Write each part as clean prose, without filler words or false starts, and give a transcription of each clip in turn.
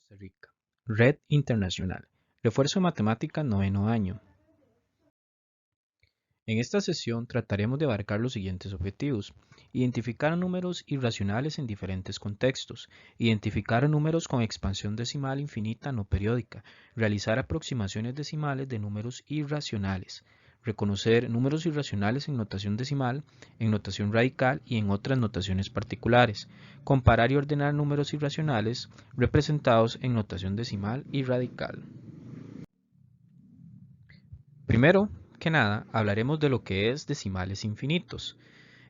Costa Rica. Red Internacional. Refuerzo de Matemática, noveno año. En esta sesión trataremos de abarcar los siguientes objetivos: identificar números irracionales en diferentes contextos, identificar números con expansión decimal infinita no periódica, realizar aproximaciones decimales de números irracionales, reconocer números irracionales en notación decimal, en notación radical y en otras notaciones particulares, comparar y ordenar números irracionales representados en notación decimal y radical. Primero que nada, hablaremos de lo que es decimales infinitos.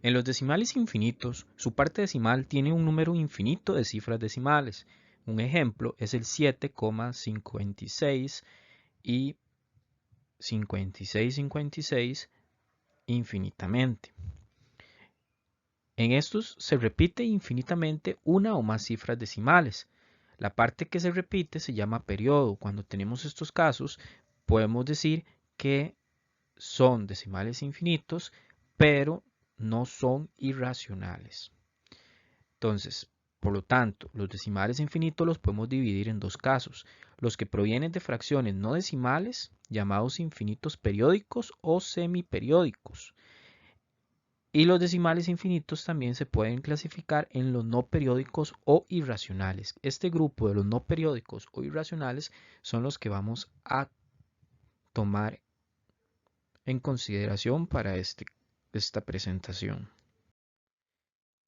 En los decimales infinitos, su parte decimal tiene un número infinito de cifras decimales. Un ejemplo es el 7,56 y 5656 infinitamente. En estos se repite infinitamente una o más cifras decimales. La parte que se repite se llama periodo. Cuando tenemos estos casos, podemos decir que son decimales infinitos, pero no son irracionales. Entonces, por lo tanto, los decimales infinitos los podemos dividir en dos casos: los que provienen de fracciones no decimales, llamados infinitos periódicos o semiperiódicos, y los decimales infinitos también se pueden clasificar en los no periódicos o irracionales. Este grupo de los no periódicos o irracionales son los que vamos a tomar en consideración para esta presentación.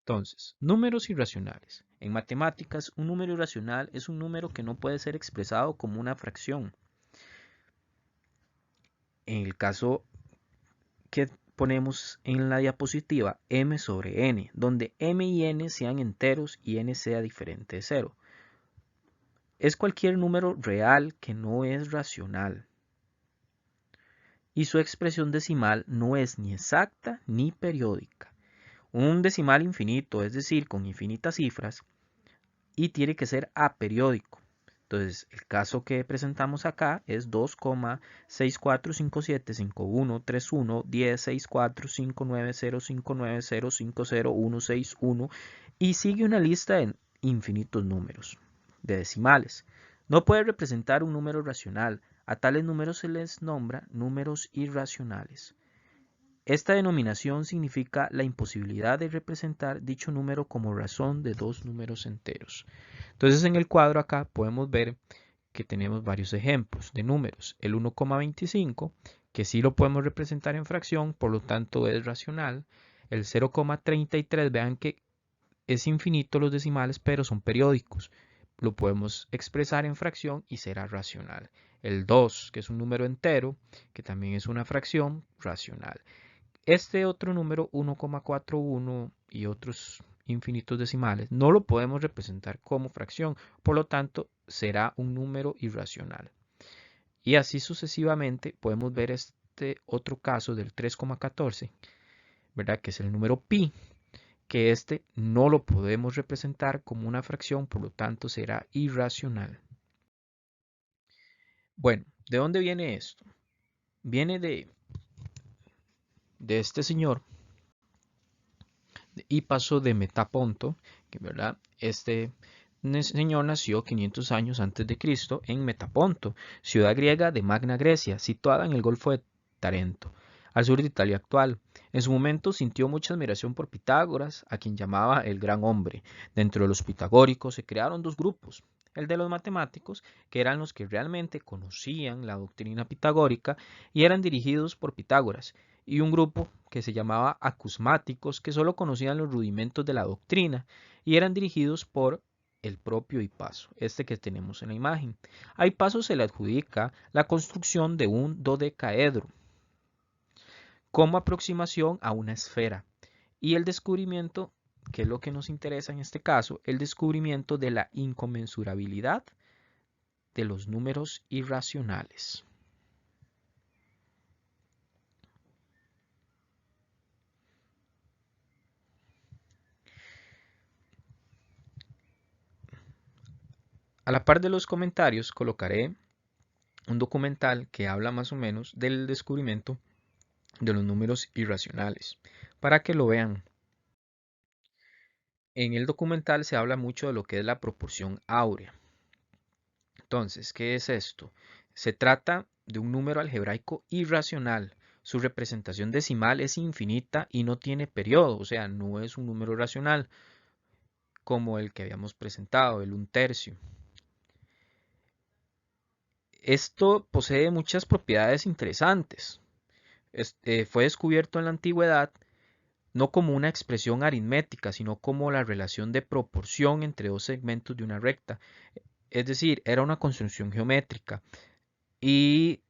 Entonces, números irracionales. En matemáticas, un número irracional es un número que no puede ser expresado como una fracción. En el caso que ponemos en la diapositiva, m sobre n, donde m y n sean enteros y n sea diferente de 0. Es cualquier número real que no es racional. Y su expresión decimal no es ni exacta ni periódica. Un decimal infinito, es decir, con infinitas cifras, y tiene que ser aperiódico. Entonces, el caso que presentamos acá es 2,64575131106459059059050161 y sigue una lista de infinitos números de decimales. No puede representar un número racional. A tales números se les nombra números irracionales. Esta denominación significa la imposibilidad de representar dicho número como razón de dos números enteros. Entonces, en el cuadro acá podemos ver que tenemos varios ejemplos de números. El 1,25, que sí lo podemos representar en fracción, por lo tanto es racional. El 0,33, vean que es infinito los decimales, pero son periódicos. Lo podemos expresar en fracción y será racional. El 2, que es un número entero, que también es una fracción, racional. Este otro número, 1,41 y otros infinitos decimales, no lo podemos representar como fracción, por lo tanto será un número irracional. Y así sucesivamente podemos ver este otro caso del 3,14, ¿verdad? Que es el número pi, que este no lo podemos representar como una fracción, por lo tanto será irracional. Bueno, ¿de dónde viene esto? Viene de este señor y pasó de Metaponto, que verdad, este señor nació 500 años antes de Cristo en Metaponto, ciudad griega de Magna Grecia, situada en el Golfo de Tarento, al sur de Italia actual. En su momento sintió mucha admiración por Pitágoras, a quien llamaba el gran hombre. Dentro de los pitagóricos se crearon dos grupos: el de los matemáticos, que eran los que realmente conocían la doctrina pitagórica y eran dirigidos por Pitágoras, y un grupo que se llamaba acusmáticos, que solo conocían los rudimentos de la doctrina y eran dirigidos por el propio Hipaso, este que tenemos en la imagen. A Hipaso se le adjudica la construcción de un dodecaedro como aproximación a una esfera y el descubrimiento, que es lo que nos interesa en este caso, el descubrimiento de la inconmensurabilidad de los números irracionales. A la par de los comentarios colocaré un documental que habla más o menos del descubrimiento de los números irracionales, para que lo vean. En el documental se habla mucho de lo que es la proporción áurea. Entonces, ¿qué es esto? Se trata de un número algebraico irracional. Su representación decimal es infinita y no tiene periodo, o sea, no es un número racional como el que habíamos presentado, el 1/3. Esto posee muchas propiedades interesantes. Fue descubierto en la antigüedad no como una expresión aritmética, sino como la relación de proporción entre dos segmentos de una recta. Es decir, era una construcción geométrica y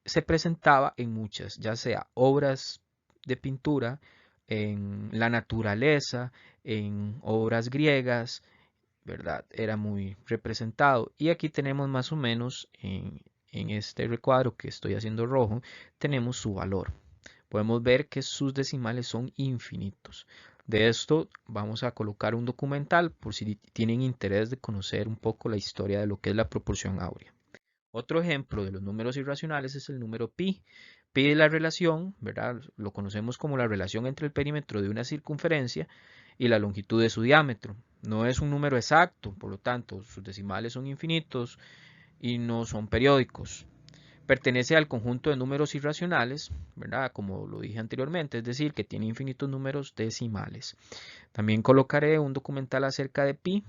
se presentaba en muchas, ya sea obras de pintura, en la naturaleza, en obras griegas, ¿verdad? Era muy representado. Y aquí tenemos más o menos en este recuadro que estoy haciendo rojo, tenemos su valor. Podemos ver que sus decimales son infinitos. De esto vamos a colocar un documental por si tienen interés de conocer un poco la historia de lo que es la proporción áurea. Otro ejemplo de los números irracionales es el número pi. Pi es la relación, ¿verdad? Lo conocemos como la relación entre el perímetro de una circunferencia y la longitud de su diámetro. No es un número exacto, por lo tanto, sus decimales son infinitos y no son periódicos. Pertenece al conjunto de números irracionales, ¿verdad? Como lo dije anteriormente, es decir, que tiene infinitos números decimales. También colocaré un documental acerca de pi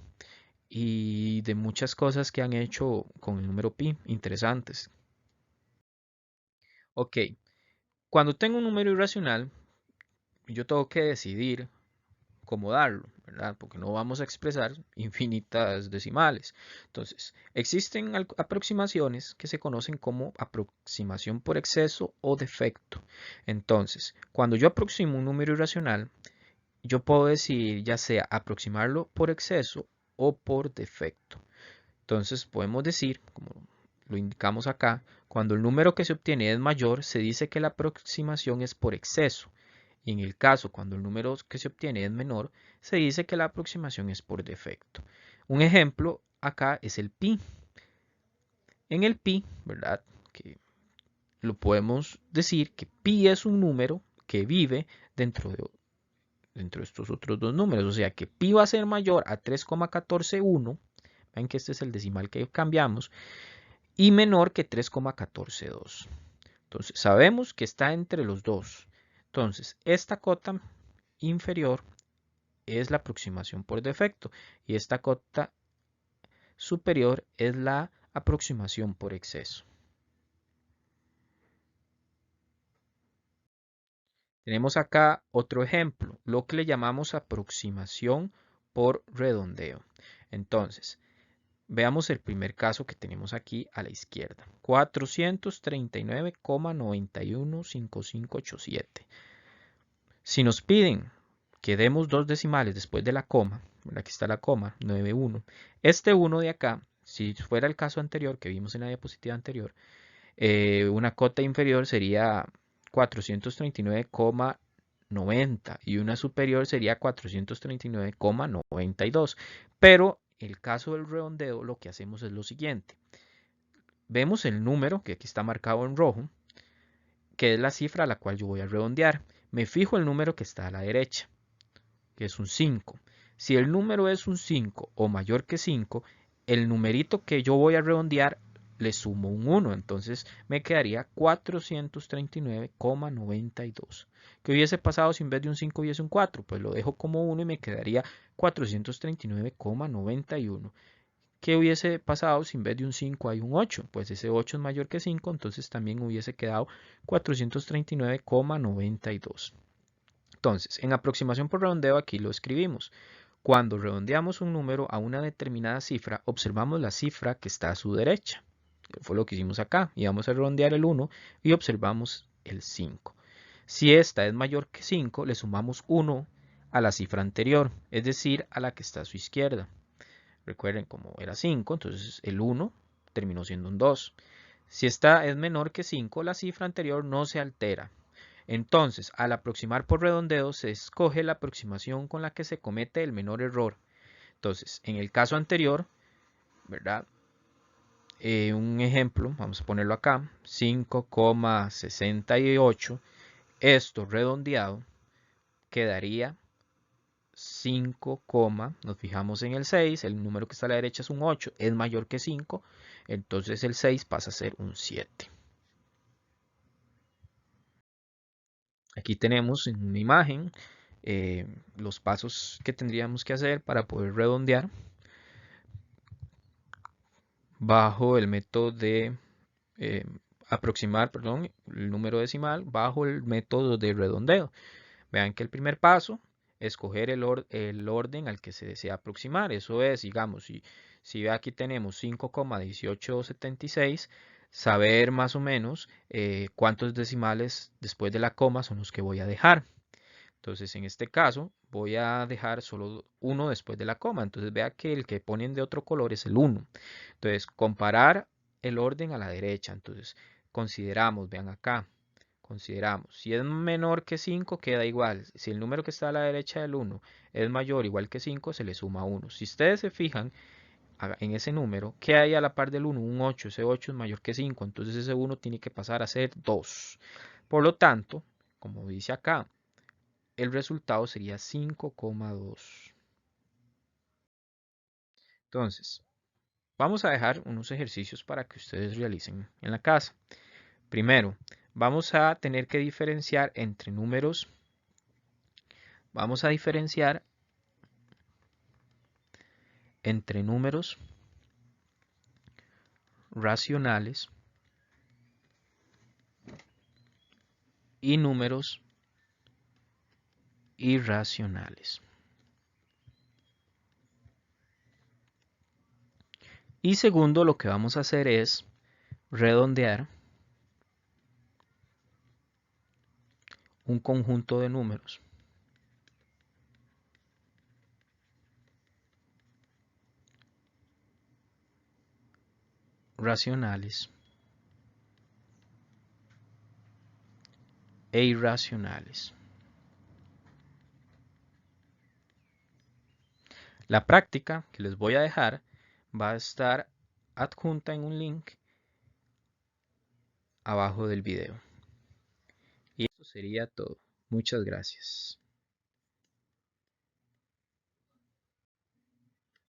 y de muchas cosas que han hecho con el número pi interesantes. Ok, cuando tengo un número irracional, yo tengo que decidir cómo darlo, ¿verdad? Porque no vamos a expresar infinitas decimales. Entonces, existen aproximaciones que se conocen como aproximación por exceso o defecto. Entonces, cuando yo aproximo un número irracional, yo puedo decidir ya sea aproximarlo por exceso o por defecto. Entonces podemos decir, como lo indicamos acá, cuando el número que se obtiene es mayor, se dice que la aproximación es por exceso. Y en el caso cuando el número que se obtiene es menor, se dice que la aproximación es por defecto. Un ejemplo acá es el pi. En el pi, ¿verdad? Que lo podemos decir que pi es un número que vive dentro de estos otros dos números. O sea que pi va a ser mayor a 3,141. Ven que este es el decimal que cambiamos. Y menor que 3,142. Entonces sabemos que está entre los dos. Entonces esta cota inferior es la aproximación por defecto y esta cota superior es la aproximación por exceso. Tenemos acá otro ejemplo, lo que le llamamos aproximación por redondeo. Entonces, veamos el primer caso que tenemos aquí a la izquierda. 439,915587. Si nos piden que demos dos decimales después de la coma, aquí está la coma, 91. Este 1 de acá, si fuera el caso anterior que vimos en la diapositiva anterior, una cota inferior sería 439,90 y una superior sería 439,92. Pero el caso del redondeo lo que hacemos es lo siguiente. Vemos el número que aquí está marcado en rojo, que es la cifra a la cual yo voy a redondear. Me fijo el número que está a la derecha, que es un 5. Si el número es un 5 o mayor que 5, el numerito que yo voy a redondear le sumo un 1, entonces me quedaría 439,92. ¿Qué hubiese pasado si en vez de un 5 hubiese un 4? Pues lo dejo como 1 y me quedaría 439,91. ¿Qué hubiese pasado si en vez de un 5 hay un 8? Pues ese 8 es mayor que 5, entonces también hubiese quedado 439,92. Entonces, en aproximación por redondeo aquí lo escribimos. Cuando redondeamos un número a una determinada cifra, observamos la cifra que está a su derecha. Fue lo que hicimos acá. Y vamos a redondear el 1 y observamos el 5. Si esta es mayor que 5, le sumamos 1 a la cifra anterior, es decir, a la que está a su izquierda. Recuerden, como era 5, entonces el 1 terminó siendo un 2. Si esta es menor que 5, la cifra anterior no se altera. Entonces, al aproximar por redondeo, se escoge la aproximación con la que se comete el menor error. Entonces, en el caso anterior, ¿verdad? Un ejemplo, vamos a ponerlo acá, 5,68. Esto redondeado quedaría 5, nos fijamos en el 6, el número que está a la derecha es un 8, es mayor que 5, entonces el 6 pasa a ser un 7. Aquí tenemos en una imagen los pasos que tendríamos que hacer para poder redondear bajo el método de aproximar, perdón, el número decimal bajo el método de redondeo. Vean que el primer paso es escoger el orden al que se desea aproximar. Eso es, digamos, si aquí tenemos 5,1876, saber más o menos cuántos decimales después de la coma son los que voy a dejar. Entonces, en este caso, voy a dejar solo uno después de la coma. Entonces, vea que el que ponen de otro color es el 1. Entonces, comparar el orden a la derecha. Entonces, consideramos, vean acá, consideramos, si es menor que 5, queda igual. Si el número que está a la derecha del 1 es mayor o igual que 5, se le suma 1. Si ustedes se fijan en ese número, ¿qué hay a la par del 1? Un 8. Ese 8 es mayor que 5. Entonces, ese 1 tiene que pasar a ser 2. Por lo tanto, como dice acá, el resultado sería 5,2. Entonces, vamos a dejar unos ejercicios para que ustedes realicen en la casa. Primero, vamos a tener que diferenciar entre números. Vamos a diferenciar entre números racionales y números irracionales. Y segundo, lo que vamos a hacer es redondear un conjunto de números racionales e irracionales. La práctica que les voy a dejar va a estar adjunta en un link abajo del video. Y eso sería todo. Muchas gracias.